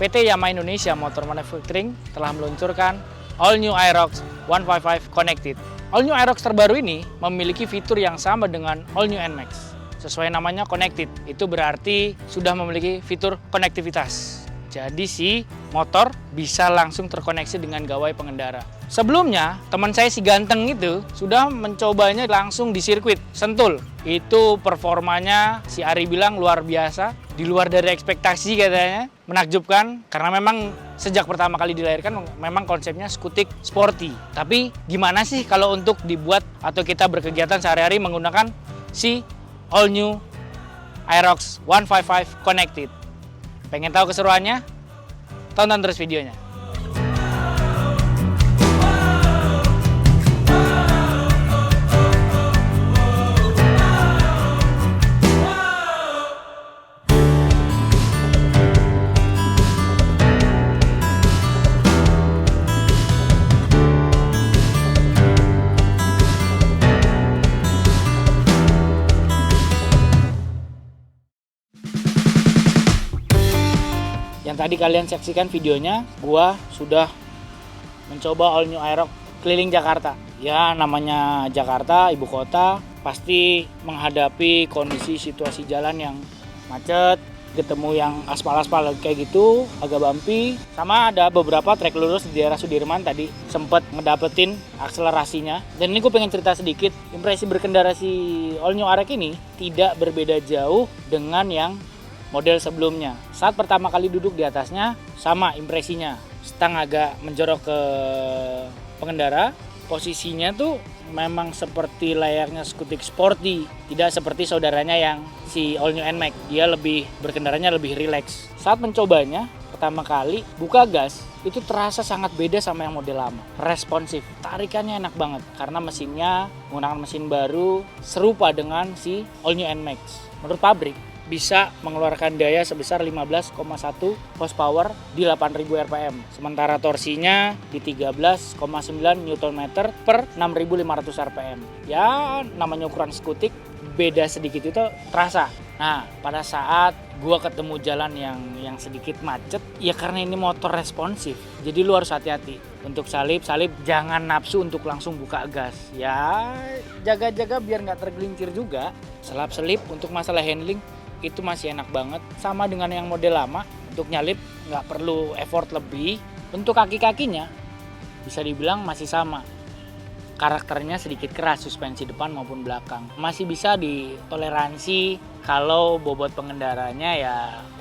PT Yamaha Indonesia Motor Manufacturing telah meluncurkan All New Aerox 155 Connected. All New Aerox terbaru ini memiliki fitur yang sama dengan All New NMAX. Sesuai namanya Connected, itu berarti sudah memiliki fitur konektivitas. Jadi si motor bisa langsung terkoneksi dengan gawai pengendara. Sebelumnya, teman saya si ganteng itu sudah mencobanya langsung di sirkuit Sentul. Itu performanya si Ari bilang luar biasa, di luar dari ekspektasi katanya. Menakjubkan karena memang sejak pertama kali dilahirkan memang konsepnya skutik sporty. Tapi gimana sih kalau untuk dibuat atau kita berkegiatan sehari-hari menggunakan si All New Aerox 155 Connected? Pengen tahu keseruannya? Tonton terus videonya. Yang tadi kalian saksikan videonya, gua sudah mencoba All New Aerox keliling Jakarta. Ya namanya Jakarta, ibu kota, pasti menghadapi kondisi situasi jalan yang macet, ketemu yang aspal-aspal kayak gitu, agak bumpy. Sama ada beberapa trek lurus di daerah Sudirman tadi, sempet ngedapetin akselerasinya. Dan ini gue pengen cerita sedikit, impresi berkendara si All New Aerox ini tidak berbeda jauh dengan yang model sebelumnya. Saat pertama kali duduk di atasnya, sama impresinya. Stang agak menjorok ke pengendara, posisinya tuh memang seperti layaknya skutik sporty, tidak seperti saudaranya yang si All New NMAX. Dia lebih berkendaranya lebih rileks. Saat mencobanya pertama kali buka gas, itu terasa sangat beda sama yang model lama. Responsif, tarikannya enak banget karena mesinnya menggunakan mesin baru serupa dengan si All New NMAX. Menurut pabrik bisa mengeluarkan daya sebesar 15,1 horsepower di 8.000 rpm. Sementara torsinya di 13,9 Nm per 6.500 rpm. Ya namanya ukuran skutik, beda sedikit itu terasa. Nah pada saat gua ketemu jalan yang sedikit macet, ya karena ini motor responsif, jadi lu harus hati-hati. Untuk salip jangan nafsu untuk langsung buka gas. Ya jaga-jaga biar nggak tergelincir juga. Selap-selip untuk masalah handling itu masih enak banget, sama dengan yang model lama. Untuk nyalip nggak perlu effort lebih. Untuk kaki-kakinya bisa dibilang masih sama, karakternya sedikit keras, suspensi depan maupun belakang masih bisa ditoleransi kalau bobot pengendaranya ya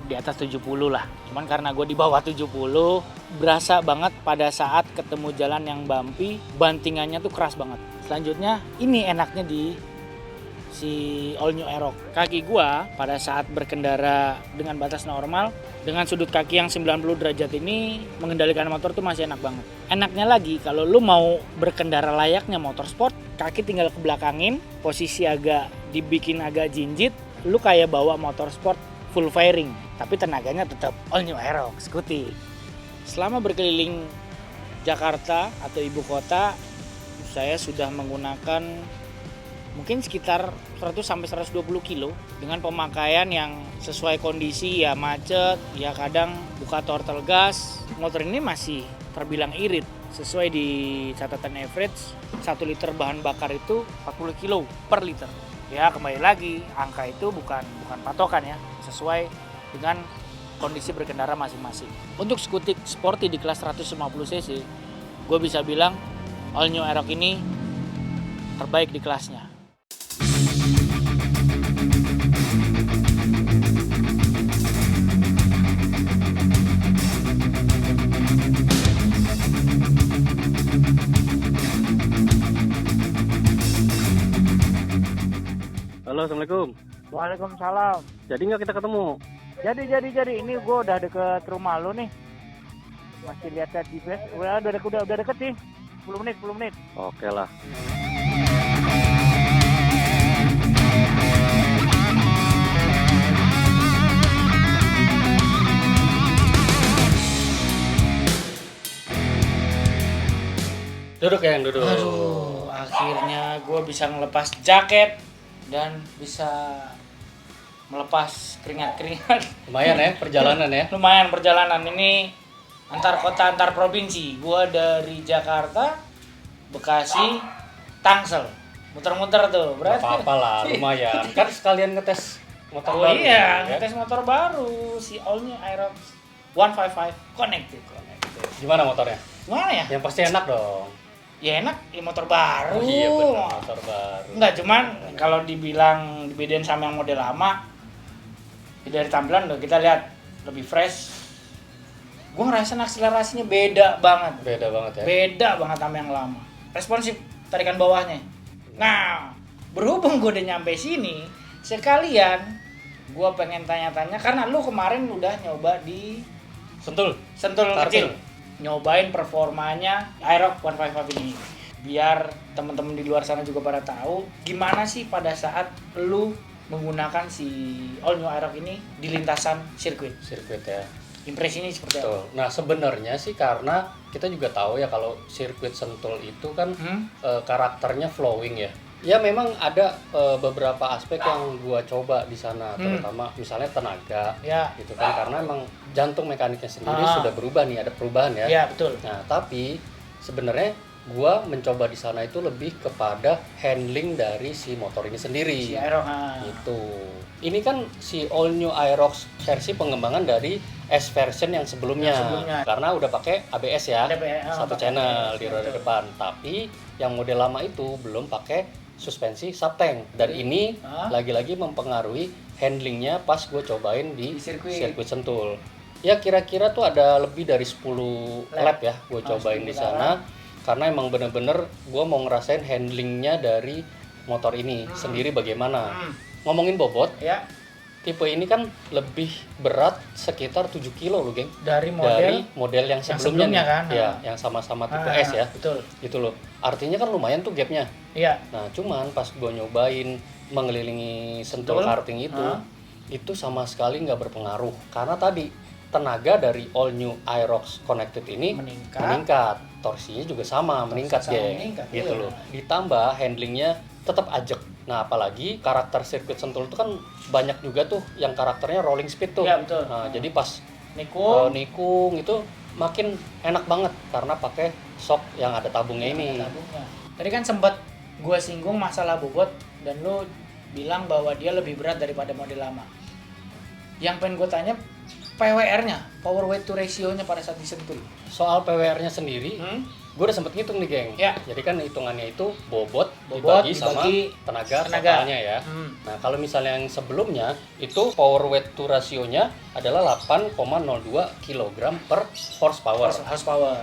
di atas 70 lah. Cuman karena gue di bawah 70, berasa banget pada saat ketemu jalan yang bumpy, bantingannya tuh keras banget. Selanjutnya ini enaknya di si All New Aerox, kaki gua pada saat berkendara dengan batas normal dengan sudut kaki yang 90 derajat ini mengendalikan motor tuh masih enak banget. Enaknya lagi kalau lu mau berkendara layaknya motor sport, kaki tinggal kebelakangin, posisi agak dibikin agak jinjit, lu kayak bawa motor sport full fairing, tapi tenaganya tetap All New Aerox skutik. Selama berkeliling Jakarta atau ibu kota, saya sudah menggunakan mungkin sekitar 100-120 kilo dengan pemakaian yang sesuai kondisi, ya macet, ya kadang buka throttle gas. Motor ini masih terbilang irit. Sesuai di catatan average, 1 liter bahan bakar itu 40 kilo per liter. Ya kembali lagi, angka itu bukan patokan ya, sesuai dengan kondisi berkendara masing-masing. Untuk skutik sporty di kelas 150 cc, gue bisa bilang All New Aerox ini terbaik di kelasnya. Halo, assalamualaikum. Waalaikumsalam. Jadi nggak kita ketemu? Jadi ini gue udah deket rumah lu nih. Masih lihat GPS. Udah deket sih. 10 menit. Oke lah. Duduk ya, duduk. Aduh, akhirnya gue bisa ngelepas jaket dan bisa melepas keringat-keringat. Lumayan ya perjalanan ya. Lumayan perjalanan ini antar kota antar provinsi. Gua dari Jakarta, Bekasi, Tangsel. Muter-muter tuh. Gak Berarti apa-apa lah, lumayan. Kan sekalian ngetes motor Oh baru. iya, ya. ngetes motor baru si All New Aerox 155 Connected. Gimana motornya? Gimana ya? Yang pasti enak dong. Ya enak, ya motor baru. Oh iya benar, motor baru. Enggak, cuman kalau dibilang dibedain sama yang model lama, ya dari tampilan udah kita lihat lebih fresh. Gue ngerasain akselerasinya beda banget. Beda banget ya. Beda banget sama yang lama. Responsif tarikan bawahnya. Nah, berhubung gue udah nyampe sini, sekalian gue pengen tanya-tanya karena lu kemarin udah nyoba di Sentul. Sentul Karting. kecil, nyobain performanya Aerox 155 ini. Biar teman-teman di luar sana juga pada tahu gimana sih pada saat lu menggunakan si All New Aerox ini di lintasan sirkuit. Sirkuit ya. Impresinya seperti apa? Betul. Nah sebenarnya sih karena kita juga tahu ya kalau sirkuit Sentul itu kan karakternya flowing ya. Ya memang ada beberapa aspek yang gua coba di sana, terutama misalnya tenaga, Ya. gitu kan, karena emang jantung mekaniknya sendiri sudah berubah nih, ada perubahan ya. Ya, betul. Nah tapi sebenarnya gua mencoba di sana itu lebih kepada handling dari si motor ini sendiri. Si Aerox. Gitu. Ini kan si All New Aerox versi pengembangan dari S version yang sebelumnya. Karena udah pakai ABS ya. Satu channel di roda depan. Tapi yang model lama itu belum pakai suspensi subtank. Dan ini lagi-lagi mempengaruhi handlingnya pas gue cobain di sirkuit Sentul. Ya kira-kira tuh ada lebih dari 10 lap ya gue cobain di sana. Karena emang bener-bener gue mau ngerasain handlingnya dari motor ini sendiri bagaimana. Ngomongin bobot, Ya, tipe ini kan lebih berat sekitar 7 kilo loh geng. dari Dari model model yang sebelumnya, sebelumnya nih. kan? Ya, yang sama-sama tipe S ya. Betul. Gitu loh. Artinya kan lumayan tuh gapnya. Iya. Nah cuman pas gue nyobain mengelilingi Sentul karting itu sama sekali nggak berpengaruh. Karena tadi tenaga dari All New Aerox Connected ini meningkat. Torsinya juga sama, meningkat geng. Gitu loh. Ditambah handlingnya tetap ajek. Nah apalagi karakter sirkuit Sentul itu kan banyak juga tuh yang karakternya rolling speed tuh. Iya, betul. Nah jadi pas Nikung itu makin enak banget karena pakai shock yang ada tabungnya ini. Tadi kan sempat gue singgung masalah bobot dan lu bilang bahwa dia lebih berat daripada model lama. Yang pengen gue tanya PWR-nya, power weight to ratio-nya pada saat disentul. Soal PWR-nya sendiri, gue udah sempet ngitung nih geng. Ya. Jadi kan hitungannya itu bobot Bobot dibagi sama tenaga totalnya ya. Nah kalau misalnya yang sebelumnya itu power weight to ratio-nya adalah 8,02 kg per horsepower.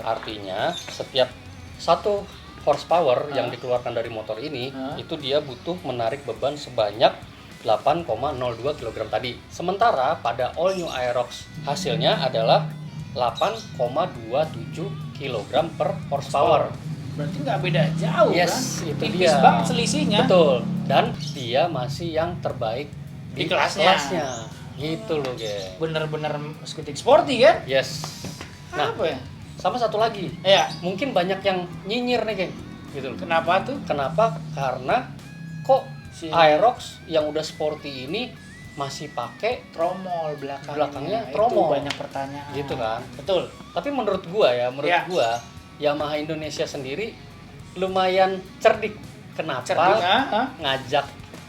Artinya setiap satu horsepower yang dikeluarkan dari motor ini itu dia butuh menarik beban sebanyak 8,02 kg tadi. Sementara pada All New Aerox hasilnya adalah 8,27 kg per horsepower. Berarti nggak beda jauh kan? Itu Tipis dia. banget selisihnya. Betul. Dan dia masih yang terbaik Di kelasnya. Gitu loh, geng. Bener-bener skutik sporty kan? Yes. Nah, Apa ya? sama satu lagi. Ya, Mungkin banyak yang nyinyir nih, geng. Gitu loh. kenapa tuh? Kenapa? Karena kok Si Aerox yang udah sporty ini masih pakai tromol belakangnya Itu tromol. banyak pertanyaan. Gitu kan. Betul. Tapi menurut gua gua Yamaha Indonesia sendiri lumayan cerdik. Kenapa ngajak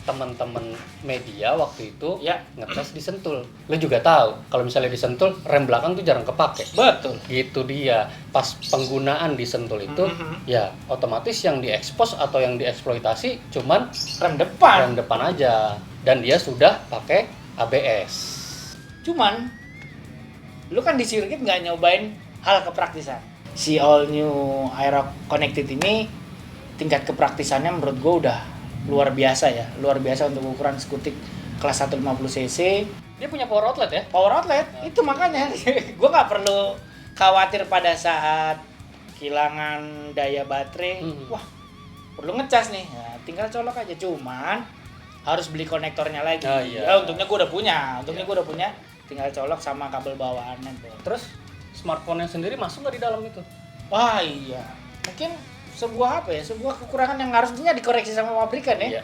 teman-teman media waktu itu ngetes di Sentul? Lu juga tahu kalau misalnya di Sentul rem belakang tuh jarang kepake. Betul. Gitu dia. Pas penggunaan di Sentul itu ya otomatis yang diekspos atau yang dieksploitasi cuman rem depan aja dan dia sudah pakai ABS. Cuman lu kan di sirkuit nggak nyobain hal kepraktisan. Si All New Aerox Connected ini tingkat kepraktisannya menurut gue udah luar biasa ya. Luar biasa untuk ukuran skutik kelas 150 cc. Dia punya power outlet ya? Power outlet, itu makanya gue nggak perlu khawatir pada saat kehilangan daya baterai. Wah, perlu ngecas nih, ya, tinggal colok aja. Cuman harus beli konektornya lagi. Ya, untungnya gue udah punya, tinggal colok sama kabel bawaannya tuh. Terus smartphone-nya sendiri masuk nggak di dalam itu? Wah iya, mungkin sebuah kekurangan yang harusnya dikoreksi sama pabrikan ya. Iya.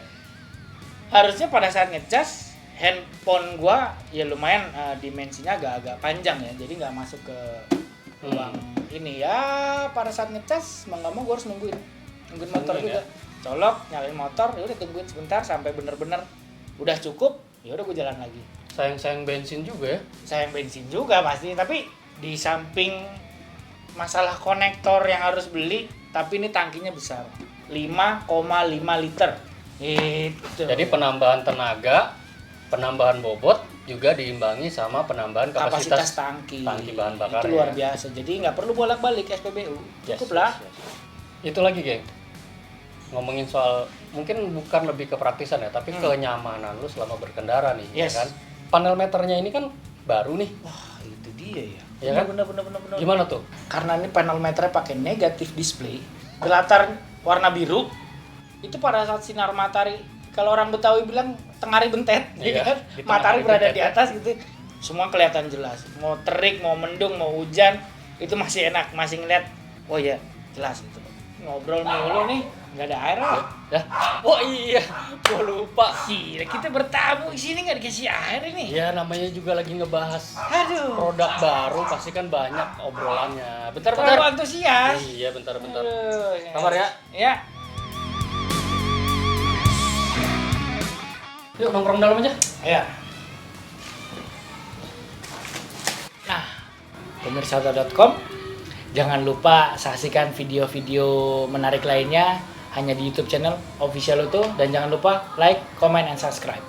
Harusnya pada saat ngecas handphone gua ya lumayan dimensinya agak-agak panjang ya, jadi nggak masuk ke ruang ini ya. Pada saat ngecas mau nggak mau gua harus nungguin motor juga. Colok, nyalain motor, ya udah tungguin sebentar sampai bener-bener udah cukup, ya udah gua jalan lagi. Sayang bensin juga ya. Sayang bensin juga pasti, tapi di samping masalah konektor yang harus beli, tapi ini tangkinya besar, 5,5 liter. Itu. Jadi penambahan tenaga, penambahan bobot juga diimbangi sama penambahan kapasitas tangki bahan bakar. Itu luar biasa. Jadi nggak perlu bolak-balik SPBU. Cukup lah. Itu lagi, geng. Ngomongin soal mungkin bukan lebih kepraktisan ya, tapi kenyamanan lu selama berkendara nih, ya kan? Panel meternya ini kan baru nih. Wah, itu dia ya. Ya kan? Bener. Gimana tuh? Karena ini panel meternya pakai negatif display, berlatar warna biru. Itu pada saat sinar matahari, kalau orang Betawi bilang tengari bentet, Iya, kan? di tengah Matahari hari berada bentet, di atas gitu. Semua kelihatan jelas. Mau terik, mau mendung, mau hujan, itu masih enak, masih ngeliat. Oh iya, jelas gitu. Ngobrol mulu nih, nggak ada air lah. Ya. Oh iya, gua lupa. Gila, kita bertamu di sini nggak dikasih air ini. Ya namanya juga lagi ngebahas Aduh. produk baru, pasti kan banyak obrolannya. Bentar. Terlalu antusias. Iya, bentar. Aduh, Sabar ya. Ya. Yuk nongkrong dalam aja. Ya. Nah, pemirsa.com, jangan lupa saksikan video-video menarik lainnya hanya di YouTube channel Official Auto, dan jangan lupa like, comment, and subscribe.